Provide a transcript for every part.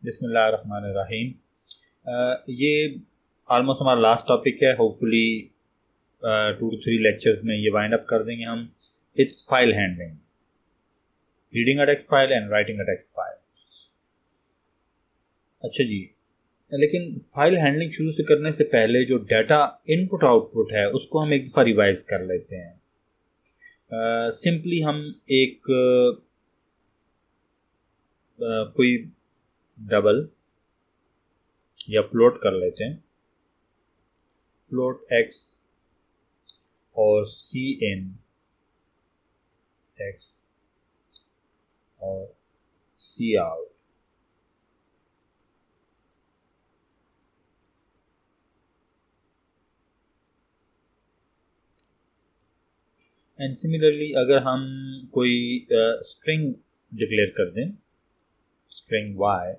बिस्मिल्लाहिर्रहमानिर्रहीम। ये ऑलमोस्ट हमारा लास्ट टॉपिक है। होपफुली 2 to 3 लेक्चर्स में ये वाइंड अप कर देंगे हम। It's file handling, reading a text file and writing a text file. अच्छा जी, लेकिन फाइल हैंडलिंग शुरू से करने से पहले जो डाटा इनपुट आउटपुट है उसको हम एक दफ़ा रिवाइज कर लेते हैं। सिंपली हम एक कोई डबल या फ्लोट कर लेते हैं। फ्लोट एक्स और सी इन एक्स और सी आउट। एंड सिमिलरली अगर हम कोई स्ट्रिंग डिक्लेयर कर दें, स्ट्रिंग वाई,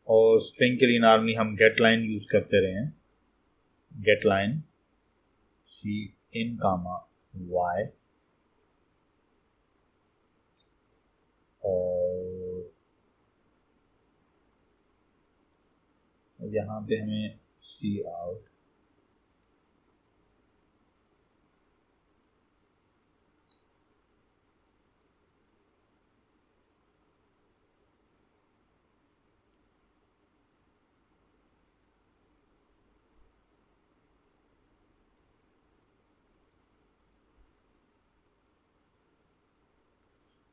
और स्ट्रिंग के लिए नॉर्मली हम गेट लाइन यूज करते रहे हैं। गेट लाइन सी इन कामा वाई, और यहाँ पे हमें सी आउट।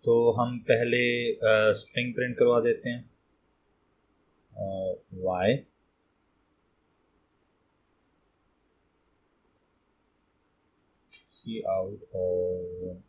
तो हम पहले स्ट्रिंग प्रिंट करवा देते हैं, वाई सी आउट, और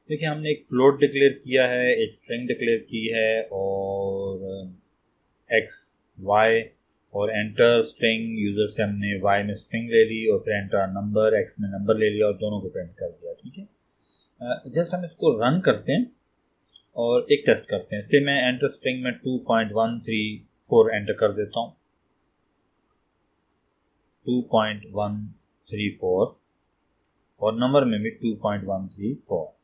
देखिए हमने एक फ्लोट डिक्लेयर किया है, एक स्ट्रिंग डिक्लेयर की है, और एक्स वाई, और एंटर स्ट्रिंग यूजर से हमने वाई में स्ट्रिंग ले ली और फिर एंटर नंबर, एक्स में नंबर ले लिया और दोनों को प्रिंट कर दिया। ठीक है, जस्ट हम इसको रन करते हैं और एक टेस्ट करते हैं। से मैं एंटर स्ट्रिंग में 2.134 एंटर कर देता हूँ, 2.134, और नंबर में भी 2.134।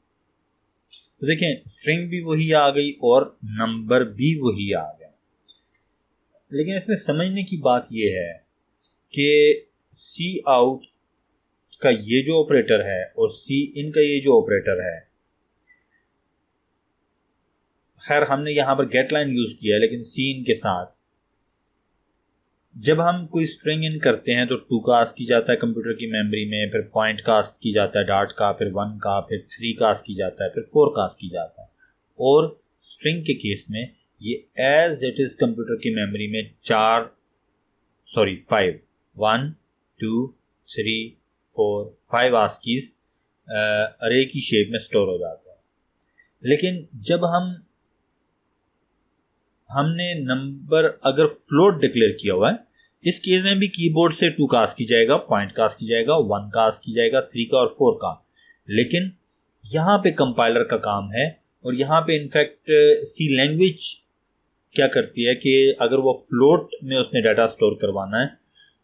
तो देखें स्ट्रिंग भी वही आ गई और नंबर भी वही आ गया। लेकिन इसमें समझने की बात यह है कि सी आउट का ये जो ऑपरेटर है और सी इन का ये जो ऑपरेटर है, खैर हमने यहां पर गेट लाइन यूज किया है, लेकिन सी इन के साथ जब हम कोई स्ट्रिंग इन करते हैं तो 2 कास्ट की जाता है कंप्यूटर की मेमोरी में, फिर पॉइंट कास्ट की जाता है डॉट का, फिर 1 का, फिर 3 कास्ट की जाता है, फिर 4 कास्ट की जाता है। और स्ट्रिंग के केस में ये एज इट इज कंप्यूटर की मेमोरी में 5 1 2 3 4 5 आस्कीज अरे की शेप में स्टोर हो जाता है। लेकिन जब हमने नंबर अगर फ्लोट डिक्लेयर किया हुआ है, इस केस में भी कीबोर्ड से 2 कास्ट की जाएगा, पॉइंट कास्ट की जाएगा, 1 कास्ट की जाएगा, 3 का और 4 का। लेकिन यहाँ पे कंपाइलर का काम है, और यहाँ पे इनफैक्ट सी लैंग्वेज क्या करती है कि अगर वो फ्लोट में उसने डाटा स्टोर करवाना है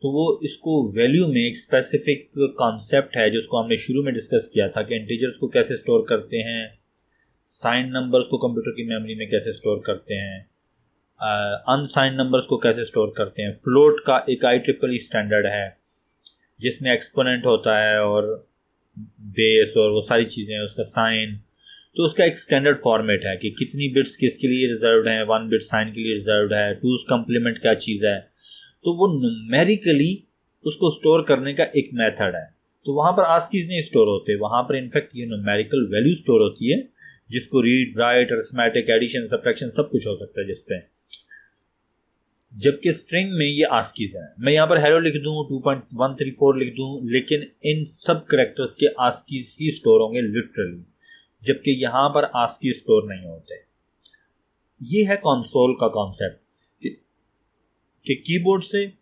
तो वो इसको वैल्यू में एक स्पेसिफिक कॉन्सेप्ट है जिसको हमने शुरू में डिस्कस किया था कि इंटीजर्स को कैसे स्टोर करते हैं, साइन नंबर्स को कंप्यूटर की मेमोरी में कैसे स्टोर करते हैं, अनसाइन नंबर्स को कैसे स्टोर करते हैं। फ्लोट का एक IEEE स्टैंडर्ड है जिसमें एक्सपोनेंट होता है और बेस और वो सारी चीज़ें, उसका साइन, तो उसका एक स्टैंडर्ड फॉर्मेट है कि कितनी बिट्स किसके लिए रिजर्व्ड हैं, 1 बिट साइन के लिए रिजर्व्ड है, 2's कम्प्लीमेंट क्या चीज़ है। तो वो न्यूमेरिकली उसको स्टोर करने का एक मेथड है। तो वहाँ पर आस्कीज नहीं स्टोर होते, वहाँ पर इनफैक्ट ये न्यूमेरिकल वैल्यू स्टोर होती है जिसको read write arithmetic addition subtraction सब कुछ हो सकता है जिसपे। जबकि स्ट्रिंग में ये आस्कीज है। मैं यहाँ पर हेलो लिख दूँ, 2.134 लिख दूँ, लेकिन इन सब करेक्टर्स के आस्कीज ही स्टोर होंगे लिटरली, जबकि यहाँ पर आस्की स्टोर नहीं होते। ये है कंसोल का कॉन्सेप्ट कि कीबोर्ड से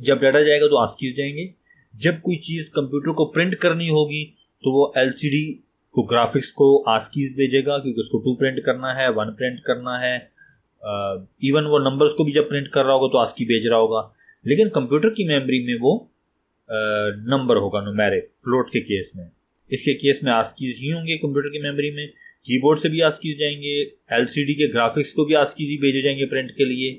जब डाटा जाएगा तो आस्कीज जाएंगे, जब कोई चीज़ कंप्यूटर को प्रिंट करनी होगी तो वो एलसीडी को ग्राफिक्स को आस्कीज भेजेगा, क्योंकि उसको 2 प्रिंट करना है, 1 प्रिंट करना है। इवन वो नंबर्स को भी जब प्रिंट कर रहा होगा तो आस्की भेज रहा होगा। लेकिन कंप्यूटर की मेमोरी में वो नंबर होगा, न्यूमेरिक फ्लोट के केस में। इसके केस में आस्कीज ही होंगे कंप्यूटर की मेमोरी में। कीबोर्ड से भी आस्कीज जाएंगे, एलसीडी के ग्राफिक्स को भी आस्कीज ही भेजे जाएंगे प्रिंट के लिए,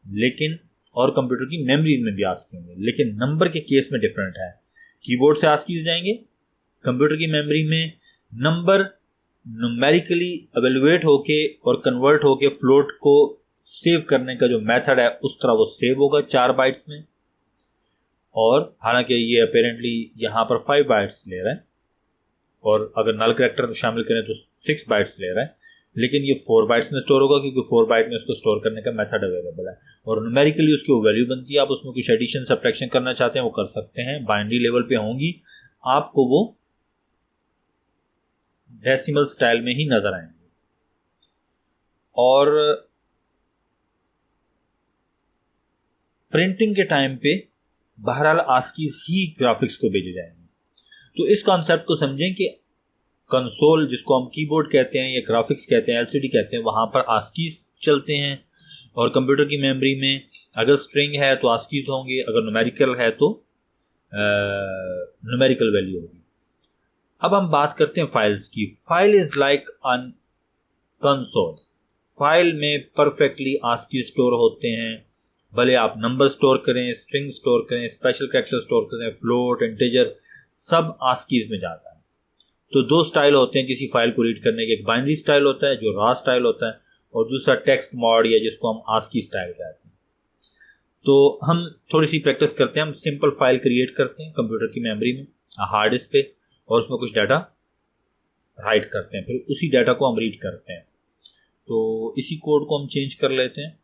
लेकिन और कंप्यूटर की मेमोरी में भी आस्की होंगे। लेकिन नंबर के केस में डिफरेंट है। कीबोर्ड से आस्कीज जाएंगे, कंप्यूटर की मेमोरी में नंबर न्यूमेरिकली एवेलुएट होके और कन्वर्ट होके फ्लोट को सेव करने का जो मेथड है उस तरह वो सेव होगा 4 बाइट्स में। और हालांकि ये अपेरेंटली यहाँ पर 5 बाइट्स ले रहा है, और अगर नल कैरेक्टर शामिल करें तो 6 बाइट्स ले रहा है, लेकिन ये 4 बाइट्स में स्टोर होगा, क्योंकि 4 बाइट में उसको स्टोर करने का मेथड अवेलेबल है। और न्यूमेरिकली उसकी वो वैल्यू बनती है। आप उसमें कुछ एडिशन सब्ट्रैक्शन करना चाहते हैं वो कर सकते हैं, बाइनरी लेवल पे होंगी, आपको वो डेसिमल स्टाइल में ही नजर आएंगे। और प्रिंटिंग के टाइम पे बहरहाल आस्कीज ही ग्राफिक्स को भेजे जाएंगे। तो इस कॉन्सेप्ट को समझें कि कंसोल, जिसको हम कीबोर्ड कहते हैं या ग्राफिक्स कहते हैं, एलसीडी कहते हैं, वहां पर आस्कीज चलते हैं। और कंप्यूटर की मेमोरी में अगर स्ट्रिंग है तो आस्कीज होंगे, अगर न्यूमेरिकल है तो न्यूमेरिकल वैल्यू होगी। अब हम बात करते हैं फाइल्स की। File is like an console. File में परफेक्टली आस्की स्टोर होते हैं, भले आप नंबर स्टोर करें, स्ट्रिंग स्टोर करें, स्पेशल कैरेक्टर स्टोर करें, फ्लोट, इंटीजर, सब आस्कीज में जाता है। तो 2 स्टाइल होते हैं किसी फाइल को रीड करने के। एक बाइनरी स्टाइल होता है जो रॉ स्टाइल होता है, और दूसरा टेक्स्ट मॉड या जिसको हम आस्की स्टाइल कहते हैं। तो हम थोड़ी सी प्रैक्टिस करते हैं। हम सिंपल फाइल क्रिएट करते हैं कंप्यूटर की मेमोरी में, हार्ड डिस्क पे, और उसमें कुछ डाटा राइट करते हैं, फिर उसी डाटा को हम रीड करते हैं। तो इसी कोड को हम चेंज कर लेते हैं।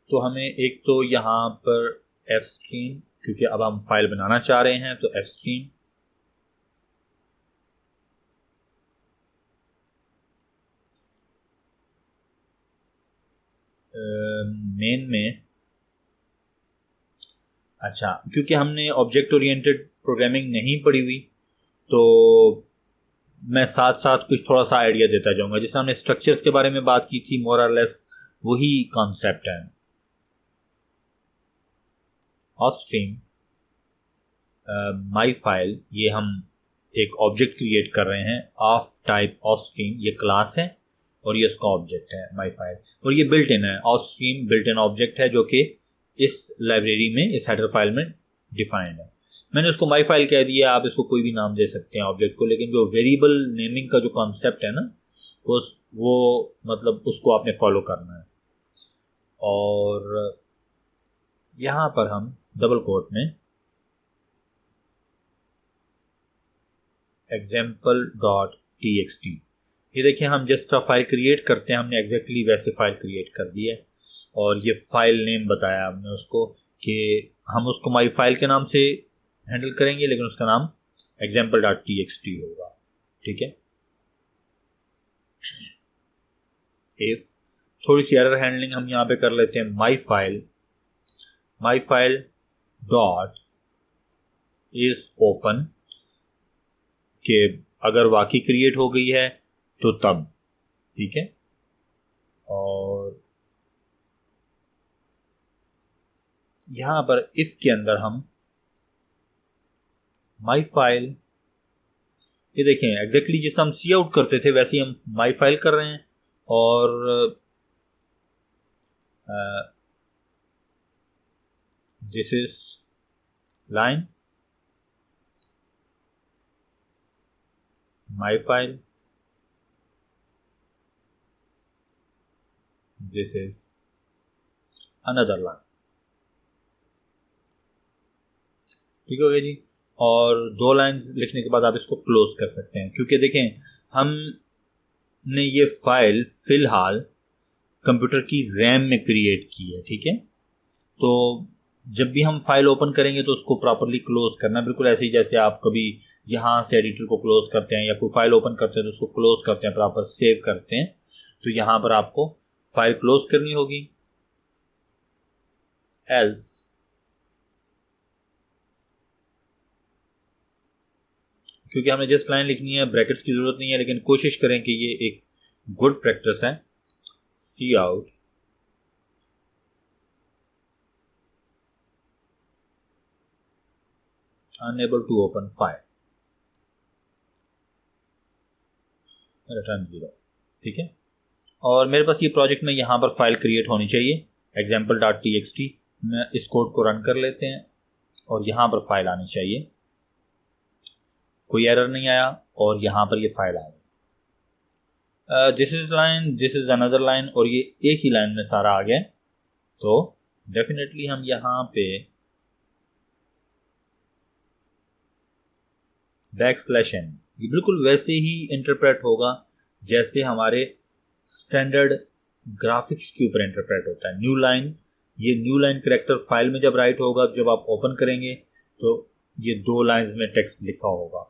तो हमें एक तो यहाँ पर एफ स्ट्रीम, क्योंकि अब हम फाइल बनाना चाह रहे हैं, तो एफ स्ट्रीम मेन में, अच्छा क्योंकि हमने ऑब्जेक्ट ओरिएंटेड प्रोग्रामिंग नहीं पढ़ी हुई तो मैं साथ साथ कुछ थोड़ा सा आइडिया देता जाऊंगा। जैसे हमने स्ट्रक्चर्स के बारे में बात की थी, मोर और लेस वही कॉन्सेप्ट है। ऑफ स्ट्रीम माई फाइल, ये हम एक ऑब्जेक्ट क्रिएट कर रहे हैं ऑफ टाइप ऑफ स्ट्रीम, ये क्लास है और ये उसका ऑब्जेक्ट है माई फाइल, और ये बिल्ट इन है। Of stream built in object है जो कि इस लाइब्रेरी में, इस हेडर फाइल में डिफाइंड है। मैंने उसको माई फाइल कह दिया, आप इसको कोई भी नाम दे सकते हैं ऑब्जेक्ट को, लेकिन जो वेरिएबल नेमिंग का जो कॉन्सेप्ट है ना, वो मतलब उसको आपने फॉलो करना है। और यहाँ पर हम डबल कोट में example.txt, ये देखिए हम जिस तरह फाइल क्रिएट करते हैं हमने एग्जैक्टली वैसे फाइल क्रिएट कर दी है। और ये फाइल नेम बताया हमने उसको कि हम उसको माई फाइल के नाम से हैंडल करेंगे, लेकिन उसका नाम example.txt होगा। ठीक है। इफ थोड़ी सी एरर हैंडलिंग हम यहाँ पे कर लेते हैं। My file dot is open, कि अगर वाकई क्रिएट हो गई है तो तब, ठीक है। और यहां पर इफ के अंदर हम माई फाइल, ये देखें एग्जैक्टली जिस हम सी आउट करते थे वैसे ही हम माई फाइल कर रहे हैं। और this is line my file, this is another line। ठीक हो गया जी। और 2 लाइंस लिखने के बाद आप इसको क्लोज कर सकते हैं, क्योंकि देखें हमने ये फाइल फिलहाल कंप्यूटर की रैम में क्रिएट की है। ठीक है। तो जब भी हम फाइल ओपन करेंगे तो उसको प्रॉपरली क्लोज करना, बिल्कुल ऐसे ही जैसे आप कभी यहाँ से एडिटर को क्लोज करते हैं या कोई फाइल ओपन करते हैं तो उसको क्लोज करते हैं, प्रॉपर सेव करते हैं, तो यहाँ पर आपको फाइल क्लोज करनी होगी। एल्स क्योंकि हमें जस्ट लाइन लिखनी है, ब्रैकेट्स की जरूरत नहीं है, लेकिन कोशिश करें कि ये एक गुड प्रैक्टिस है। C out unable to open file, return 0। ठीक है, और मेरे पास ये प्रोजेक्ट में यहाँ पर फाइल क्रिएट होनी चाहिए example.txt। मैं इस कोड को रन कर लेते हैं और यहाँ पर फाइल आनी चाहिए, कोई एरर नहीं आया और यहाँ पर ये फाइल आ गई। This is line, this is another line, और ये एक ही लाइन में सारा आ गया। तो डेफिनेटली हम यहाँ पे \n, ये बिल्कुल वैसे ही इंटरप्रेट होगा जैसे हमारे स्टैंडर्ड ग्राफिक्स के ऊपर इंटरप्रेट होता है। न्यू लाइन, ये न्यू लाइन कैरेक्टर फाइल में जब राइट होगा, जब आप ओपन करेंगे तो ये 2 लाइंस में टेक्स्ट लिखा होगा,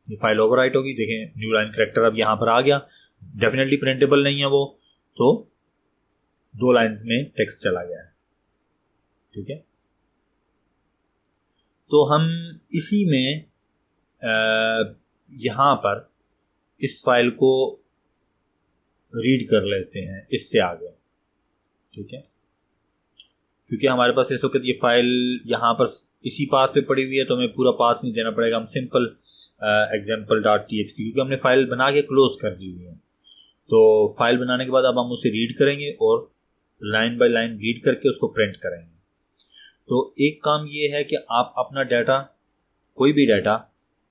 ये फाइल ओवर राइट होगी। देखें न्यू लाइन कैरेक्टर अब यहाँ पर आ गया, डेफिनेटली प्रिंटेबल नहीं है वो, तो 2 लाइंस में टेक्स्ट चला गया है। ठीक है, तो हम इसी में यहाँ पर इस फाइल को रीड कर लेते हैं इससे आगे। ठीक है, क्योंकि हमारे पास इस वक्त ये फाइल यहाँ पर इसी पाथ पे पड़ी हुई है, तो हमें पूरा पाथ नहीं देना पड़ेगा। हम सिंपल example.txt, क्योंकि हमने फाइल बना के क्लोज कर दी हुई है, तो फाइल बनाने के बाद अब हम उसे रीड करेंगे और लाइन बाय लाइन रीड करके उसको प्रिंट करेंगे। तो एक काम ये है कि आप अपना डाटा, कोई भी डाटा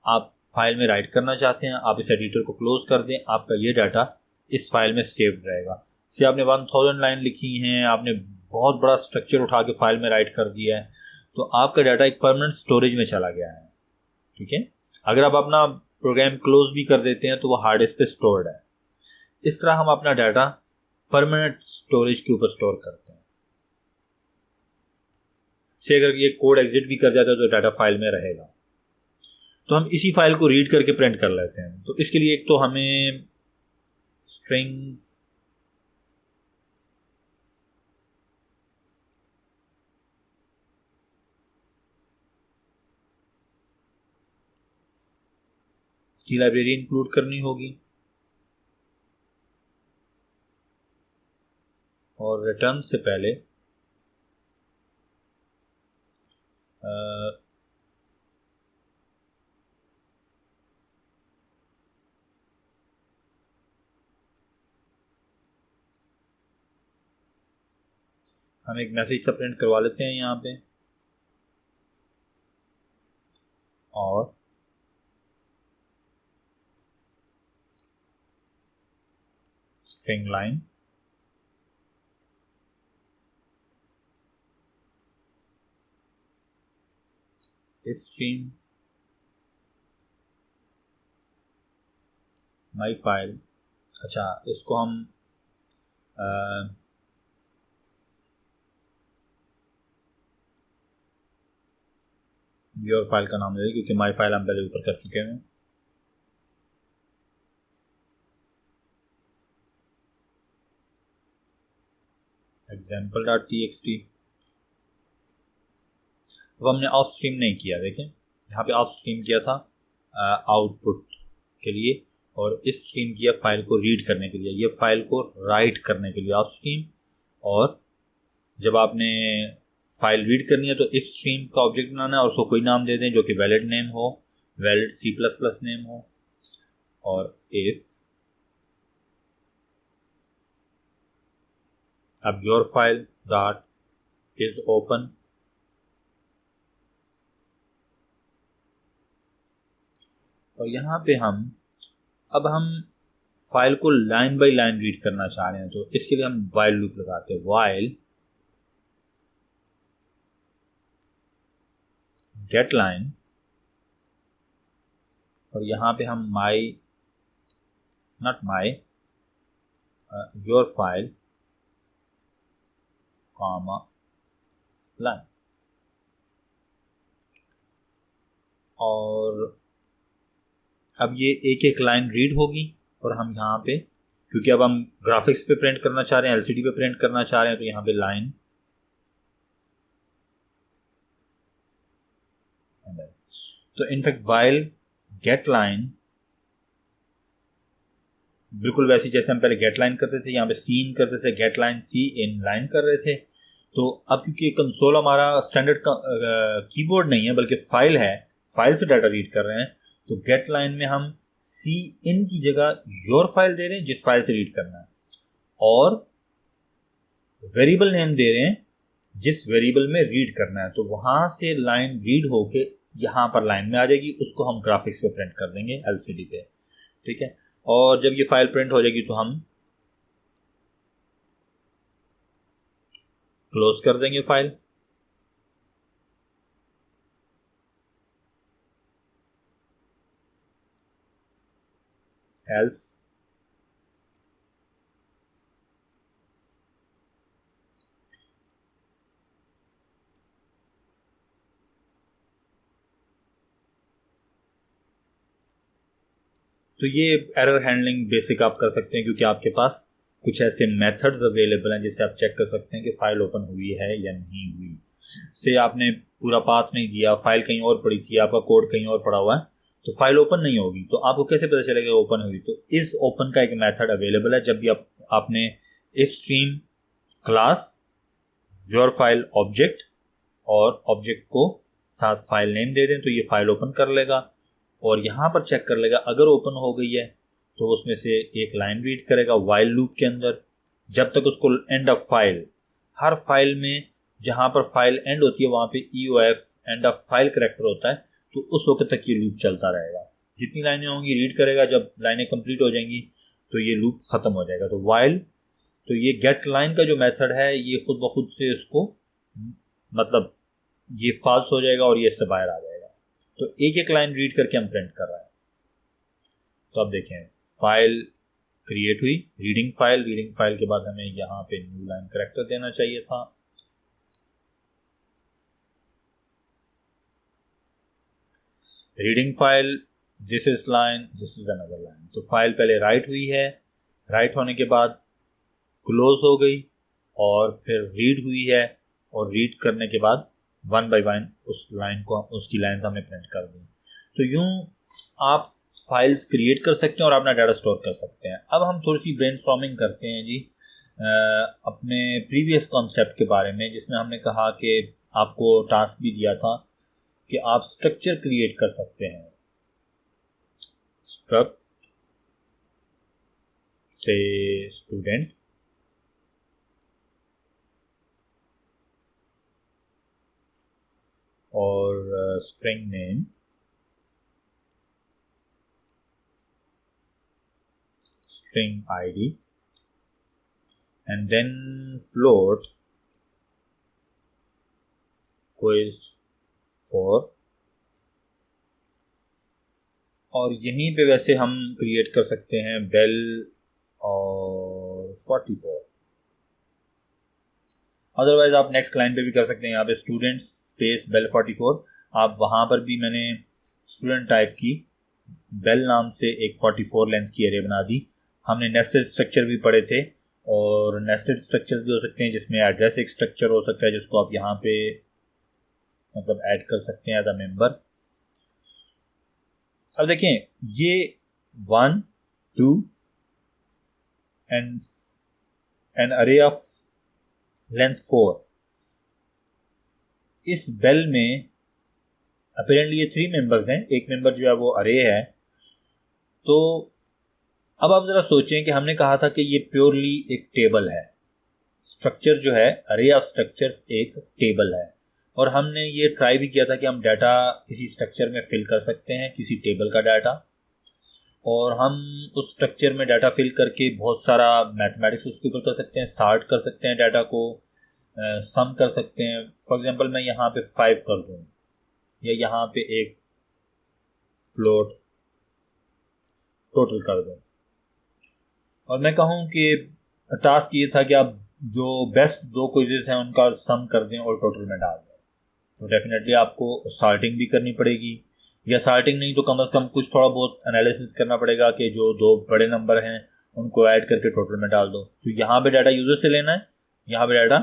आप फाइल में राइट करना चाहते हैं, आप इस एडिटर को क्लोज कर दें, आपका ये डाटा इस फाइल में सेव्ड रहेगा। से आपने 1000 लाइन लिखी हैं, आपने बहुत बड़ा स्ट्रक्चर उठा के फाइल में राइट कर दिया है, तो आपका डाटा एक परमानेंट स्टोरेज में चला गया है। ठीक है, अगर आप अपना प्रोग्राम क्लोज भी कर देते हैं तो वो हार्ड डिस्क पे स्टोर्ड है। इस तरह हम अपना डाटा परमानेंट स्टोरेज के ऊपर स्टोर करते हैं। से अगर ये कोड एग्जिट भी कर जाता है तो डाटा फाइल में रहेगा। तो हम इसी फाइल को रीड करके प्रिंट कर लेते हैं। तो इसके लिए एक तो हमें स्ट्रिंग की लाइब्रेरी इंक्लूड करनी होगी, और रिटर्न से पहले हम एक मैसेज सा प्रिंट करवा लेते हैं यहाँ पे, और string line stream my file. अच्छा, इसको हम योर फाइल का नाम दे दें, क्योंकि माई फाइल हम पहले ऊपर कर चुके हैं। example.txt। अब हमने ऑफ स्ट्रीम नहीं किया, देखें यहाँ पे ऑफ स्ट्रीम किया था आउटपुट के लिए, और इस स्ट्रीम किया फाइल को रीड करने के लिए, ये फाइल को राइट करने के लिए ऑफ स्ट्रीम। और जब आपने फाइल रीड करनी है तो इफ स्ट्रीम का ऑब्जेक्ट बनाना है और उसको कोई नाम दे दें जो कि वैलिड नेम हो, वैलिड C++ नेम हो, और इफ अब your file dot is open, और यहाँ पे हम फाइल को लाइन बाय लाइन रीड करना चाह रहे हैं, तो इसके लिए हम वाइल लूप लगाते हैं। वाइल गेट लाइन, और यहाँ पे हम योर फाइल कॉमा लाइन, और अब ये एक एक लाइन रीड होगी, और हम यहाँ पे, क्योंकि अब हम ग्राफिक्स पे प्रिंट करना चाह रहे हैं, LCD पे प्रिंट करना चाह रहे हैं, तो यहाँ पे लाइन, तो इनफैक्ट वाइल गेट लाइन बिल्कुल वैसी जैसे हम पहले गेट लाइन करते थे, यहाँ पे सीन करते थे, get line cin line कर रहे थे। तो अब क्योंकि कंसोल हमारा स्टैंडर्ड कीबोर्ड नहीं है बल्कि फाइल है, फाइल से डाटा रीड कर रहे हैं, तो गेट लाइन में हम सी इन की जगह योर फाइल दे रहे हैं जिस फाइल से रीड करना है, और वेरिएबल नेम दे रहे हैं जिस वेरिएबल में रीड करना है। तो वहां से लाइन रीड होके यहाँ पर लाइन में आ जाएगी, उसको हम ग्राफिक्स पे प्रिंट कर देंगे एलसीडी पे, ठीक है। और जब ये फाइल प्रिंट हो जाएगी तो हम क्लोज कर देंगे फाइल। एल्स तो ये एरर हैंडलिंग बेसिक आप कर सकते हैं, क्योंकि आपके पास कुछ ऐसे मेथड्स अवेलेबल हैं जिससे आप चेक कर सकते हैं कि फाइल ओपन हुई है या नहीं हुई। से आपने पूरा पाथ नहीं दिया, फाइल कहीं और पड़ी थी, आपका कोड कहीं और पड़ा हुआ है, तो फाइल ओपन नहीं होगी। तो आपको कैसे पता चलेगा ओपन हुई? तो इस ओपन का एक मेथड अवेलेबल है। जब भी आपने if stream class your file object और ऑब्जेक्ट को साथ फाइल नेम दे दें तो ये फाइल ओपन कर लेगा, और यहाँ पर चेक कर लेगा। अगर ओपन हो गई है तो उसमें से एक लाइन रीड करेगा वाइल लूप के अंदर, जब तक उसको end of file, her file में जहाँ पर फाइल एंड होती है वहाँ पे EOF end of file character होता है, तो उस वक्त तक ये लूप चलता रहेगा। जितनी लाइनें होंगी रीड करेगा, जब लाइनें कंप्लीट हो जाएंगी तो ये लूप खत्म हो जाएगा। तो वाइल, तो ये गेट लाइन का जो मेथड है ये खुद ब खुद से इसको मतलब ये फॉल्स हो जाएगा और ये इससे बाहर आ जाएगा। तो एक एक लाइन रीड करके हम प्रिंट कर रहे हैं। तो अब देखें, फाइल क्रिएट हुई, रीडिंग फाइल के बाद हमें यहाँ पे न्यू लाइन करेक्टर देना चाहिए था। Reading file, this is line, this is another line. तो फाइल पहले राइट हुई है, राइट होने के बाद क्लोज हो गई, और फिर रीड हुई है, और रीड करने के बाद वन बाय वन उस लाइन को, उसकी लाइन हमने प्रिंट कर दी। तो यूं आप फाइल्स क्रिएट कर सकते हैं और अपना डाटा स्टोर कर सकते हैं। अब हम थोड़ी सी ब्रेनस्टॉर्मिंग करते हैं जी अपने प्रीवियस कॉन्सेप्ट के बारे में, जिसमें हमने कहा कि आपको टास्क भी दिया था कि आप स्ट्रक्चर क्रिएट कर सकते हैं। स्ट्रक्ट से स्टूडेंट, और string name, string id, and then float quiz 4। और यहीं पे वैसे हम क्रिएट कर सकते हैं बेल और 44। अदरवाइज आप नेक्स्ट लाइन पे भी कर सकते हैं, यहाँ पे स्टूडेंट स्पेस बेल 44। आप वहां पर भी मैंने स्टूडेंट टाइप की बेल नाम से एक 44 लेंथ की एरे बना दी। हमने नेस्टेड स्ट्रक्चर भी पढ़े थे, और नेस्टेड स्ट्रक्चर भी हो सकते हैं जिसमें एड्रेस एक स्ट्रक्चर हो सकता है जिसको आप यहाँ पे मतलब ऐड कर सकते हैं एज अ मेंबर। अब देखें, ये 1 2 एंड एन अरे ऑफ लेंथ 4, इस बेल में अपेरेंटली ये 3 मेंबर्स हैं, एक मेंबर जो है वो अरे है। तो अब आप जरा सोचें कि हमने कहा था कि ये प्योरली एक टेबल है, स्ट्रक्चर जो है अरे ऑफ स्ट्रक्चर एक टेबल है, और हमने ये ट्राई भी किया था कि हम डाटा किसी स्ट्रक्चर में फिल कर सकते हैं, किसी टेबल का डाटा, और हम उस स्ट्रक्चर में डाटा फिल करके बहुत सारा मैथमेटिक्स उसके ऊपर कर सकते हैं, सॉर्ट कर सकते हैं डाटा को, सम कर सकते हैं। फॉर एग्जांपल मैं यहाँ पे 5 कर दूँ, या यहाँ पे एक फ्लोट टोटल कर दूँ, और मैं कहूँ कि टास्क ये था कि आप जो बेस्ट 2 क्विज़ेस हैं उनका सम कर दें और टोटल में डाल दें। तो डेफिनेटली आपको सॉर्टिंग भी करनी पड़ेगी, या सॉर्टिंग नहीं तो कम से कम कुछ थोड़ा बहुत एनालिसिस करना पड़ेगा कि जो 2 बड़े नंबर हैं उनको ऐड करके टोटल में डाल दो। तो यहाँ पे डाटा यूजर से लेना है, यहाँ पे डाटा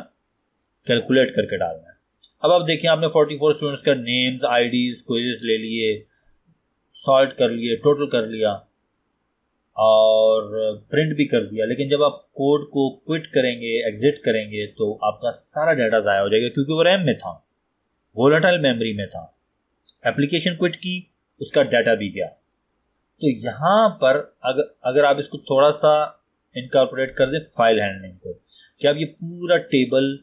कैलकुलेट करके डालना है। अब आप देखिए आपने 44 स्टूडेंट्स का नेम्स, आईडीज, क्विजेस ले लिए, सॉर्ट कर लिए, टोटल कर लिया और प्रिंट भी कर दिया, लेकिन जब आप कोड को क्विट करेंगे, एग्जिट करेंगे, तो आपका सारा डाटा ज़ाया हो जाएगा क्योंकि वो रैम में था, वोलेटाइल मेमोरी में था। एप्लीकेशन क्विट की, उसका डाटा भी गया। तो यहाँ पर अगर आप इसको थोड़ा सा इनकॉर्पोरेट कर दें फाइल हैंडलिंग को, कि आप ये पूरा टेबल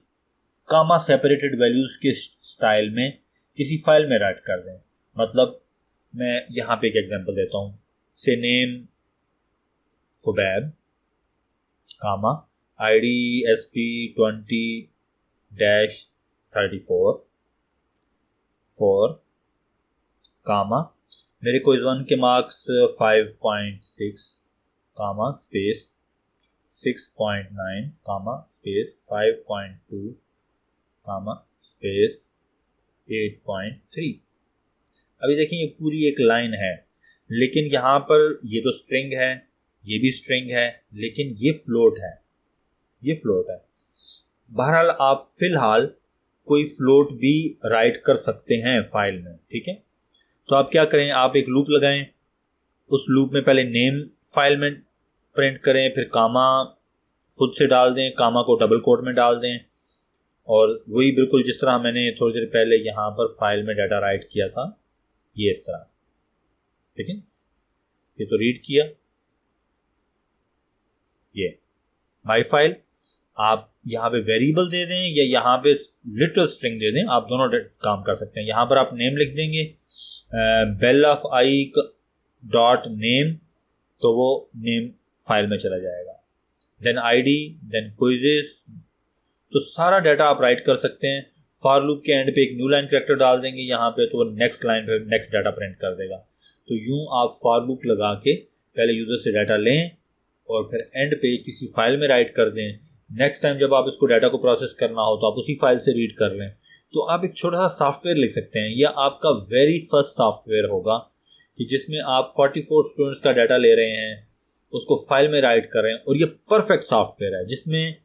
कामा सेपरेटेड वैल्यूज के स्टाइल में किसी फाइल में राइट कर दें। मतलब मैं यहाँ पे एक एग्जांपल देता हूँ, से नेम खुबैब कामा ID SP20-34 4 कामा मेरे क्विज 1 के मार्क्स 5.6 कामा स्पेस 6.9 कामा स्पेस 5.2 कामा स्पेस 8.3। अभी देखिए ये पूरी एक लाइन है, लेकिन यहाँ पर ये तो स्ट्रिंग है, ये भी स्ट्रिंग है, लेकिन ये फ्लोट है, ये फ्लोट है। बहरहाल आप फिलहाल कोई फ्लोट भी राइट कर सकते हैं फाइल में, ठीक है। तो आप क्या करें, आप एक लूप लगाएं, उस लूप में पहले नेम फाइल में प्रिंट करें, फिर कामा खुद से डाल दें, कामा को डबल कोट में डाल दें, और वही बिल्कुल जिस तरह मैंने थोड़ी देर पहले यहाँ पर फाइल में डाटा राइट किया था, ये इस तरह, ठीक है। ये तो रीड किया, ये माई फाइल, आप यहाँ पे वेरिएबल दे दें या यहाँ पे लिटल स्ट्रिंग दे दें, आप दोनों काम कर सकते हैं। यहाँ पर आप नेम लिख देंगे bell of I dot name, तो वो नेम फाइल में चला जाएगा। देन आईडी, देन क्विजेस, तो सारा डाटा आप राइट कर सकते हैं। फॉर लूप के एंड पे एक न्यू लाइन कैरेक्टर डाल देंगे यहाँ पे, तो वो नेक्स्ट लाइन पे नेक्स्ट डाटा प्रिंट कर देगा। तो यूं आप फॉर लूप लगा के पहले यूजर से डाटा लें और फिर एंड पे किसी फाइल में राइट कर दें। नेक्स्ट टाइम जब आप इसको डाटा को प्रोसेस करना हो तो आप उसी फाइल से रीड कर लें। तो आप एक छोटा सा सॉफ्टवेयर लिख सकते हैं, या आपका वेरी फर्स्ट सॉफ्टवेयर होगा कि जिसमें आप 44 स्टूडेंट्स का डाटा ले रहे हैं, उसको फाइल में राइट कर रहे हैं, और ये परफेक्ट सॉफ्टवेयर है जिसमें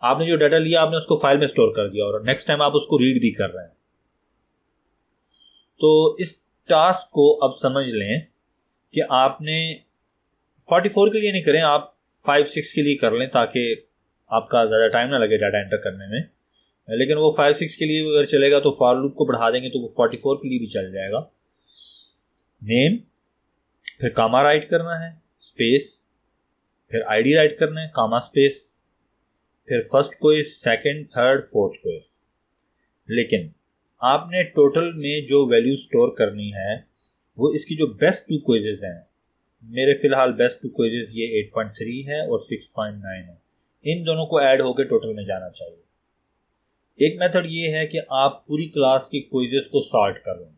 आपने जो डाटा लिया आपने उसको फाइल में स्टोर कर दिया और नेक्स्ट टाइम आप उसको रीड भी कर रहे हैं। तो इस टास्क को अब समझ लें कि आपने 44 के लिए नहीं करें, आप 5-6 के लिए कर लें ताकि आपका ज़्यादा टाइम ना लगे डाटा एंटर करने में। लेकिन वो 5-6 के लिए अगर चलेगा तो फॉर लूप को बढ़ा देंगे तो वो 44 के लिए भी चल जाएगा। नेम, फिर कामा राइट करना है, स्पेस, फिर आईडी राइट करना है, कामा स्पेस, फिर first quiz, second, third, fourth quiz. लेकिन आपने टोटल में जो वैल्यू स्टोर करनी है वो इसकी जो बेस्ट 2 क्विजेज हैं, मेरे फिलहाल बेस्ट 2 क्विजेज ये 8.3 है और 6.9 है, इन दोनों को ऐड होकर टोटल में जाना चाहिए। एक मेथड ये है कि आप पूरी क्लास की क्विजेस को सॉर्ट कर लें,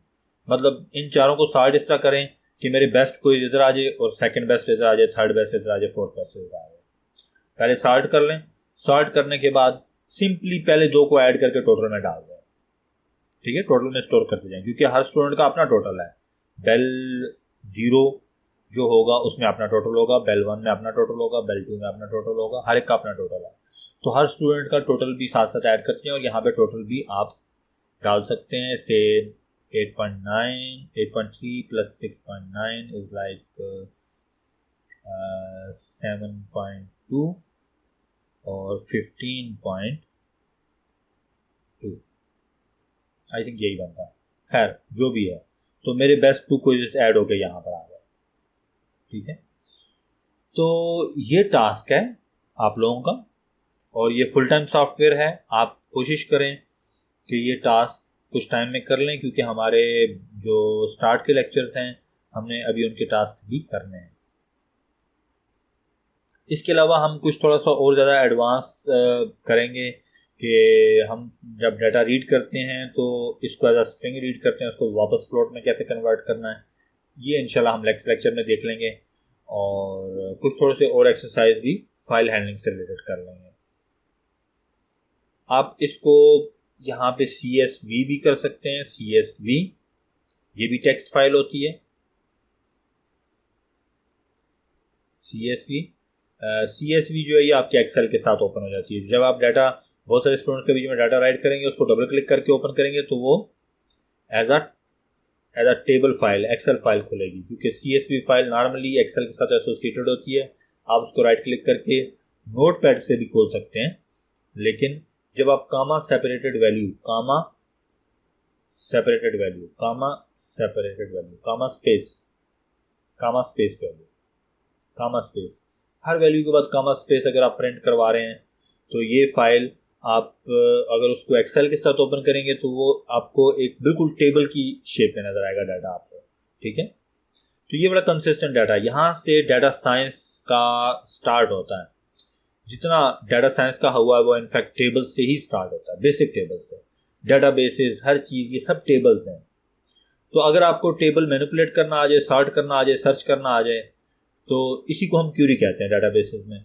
मतलब इन चारों को सॉर्ट इस तरह करें कि मेरे बेस्ट क्विज इधर आ जाए और सेकंड बेस्ट इधर आ जाए, थर्ड बेस्ट इधर आ जाए, फोर्थ बेस्ट इधर आ जाए। पहले सॉर्ट कर लें, सॉर्ट करने के बाद सिंपली पहले 2 को ऐड करके टोटल में डाल दें, ठीक है, टोटल में स्टोर करते जाएं, क्योंकि हर स्टूडेंट का अपना टोटल है। बेल 0 जो होगा उसमें अपना टोटल होगा, बेल 1 में अपना टोटल होगा, बेल 2 में अपना टोटल होगा, हर एक का अपना टोटल है। तो हर स्टूडेंट का टोटल भी साथ साथ ऐड करते हैं और यहाँ पे टोटल भी आप डाल सकते हैं। से 8.3 प्लस 6.9 इज लाइक 7.2 और 15.2, आई थिंक यही बनता है। खैर जो भी है, तो मेरे बेस्ट 2 क्विजेस ऐड हो गए यहाँ पर आ गए, ठीक है। तो ये टास्क है आप लोगों का और ये फुल टाइम सॉफ्टवेयर है। आप कोशिश करें कि ये टास्क कुछ टाइम में कर लें, क्योंकि हमारे जो स्टार्ट के लेक्चर्स हैं हमने अभी उनके टास्क भी करने हैं। इसके अलावा हम कुछ थोड़ा सा और ज़्यादा एडवांस करेंगे कि हम जब डाटा रीड करते हैं तो इसको एज अ स्ट्रिंग रीड करते हैं, उसको वापस फ्लोट में कैसे कन्वर्ट करना है, ये इंशाल्लाह हम नेक्स्ट लेक्चर में देख लेंगे। और कुछ थोड़े से और एक्सरसाइज भी फाइल हैंडलिंग से रिलेटेड कर लेंगे। आप इसको यहाँ पे CSV भी कर सकते हैं। CSV ये भी टेक्स्ट फाइल होती है। CSV जो है ये आपके एक्सेल के साथ ओपन हो जाती है। जब आप डाटा बहुत सारे स्टूडेंट्स के बीच में डाटा राइट करेंगे, उसको डबल क्लिक करके ओपन करेंगे तो वो as a table file, excel file खुलेगी, क्योंकि CSV फाइल नॉर्मली एक्सेल के साथ एसोसिएटेड होती है। आप उसको राइट क्लिक करके नोटपैड से भी खोल सकते हैं, लेकिन जब आप कामा सेपरेटेड वैल्यू, कामा स्पेस हर वैल्यू के बाद कामा स्पेस अगर आप प्रिंट करवा रहे हैं तो ये फाइल आप अगर उसको एक्सेल के साथ ओपन करेंगे तो वो आपको एक बिल्कुल टेबल की शेप में नजर आएगा डाटा आपको। ठीक है, तो ये बड़ा कंसिस्टेंट डाटा, यहाँ से डाटा साइंस का स्टार्ट होता है। जितना डाटा साइंस का हुआ है वो इनफैक्ट टेबल से ही स्टार्ट होता है, बेसिक टेबल से। डेटाबेसेस, हर चीज़, ये सब टेबल्स हैं। तो अगर आपको टेबल मैनिपुलेट करना आ जाए, सॉर्ट करना आ जाए, सर्च करना आ जाए, तो इसी को हम क्यूरी कहते हैं डाटाबेसेस में।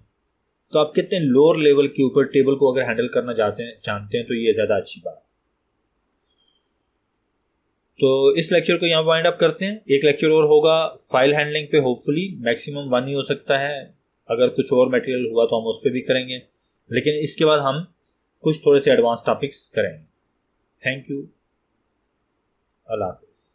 तो आप कितने लोअर लेवल के ऊपर टेबल को अगर हैंडल करना जानते हैं तो ये ज़्यादा अच्छी बात। तो इस लेक्चर को यहाँ वाइंड अप करते हैं। एक लेक्चर और होगा फाइल हैंडलिंग पे, होपफुली मैक्सिमम 1 ही हो सकता है। अगर कुछ और मटेरियल हुआ तो हम उस पर भी करेंगे, लेकिन इसके बाद हम कुछ थोड़े से एडवांस टॉपिक्स करेंगे। थैंक यू, अल्लाह हाफिज़।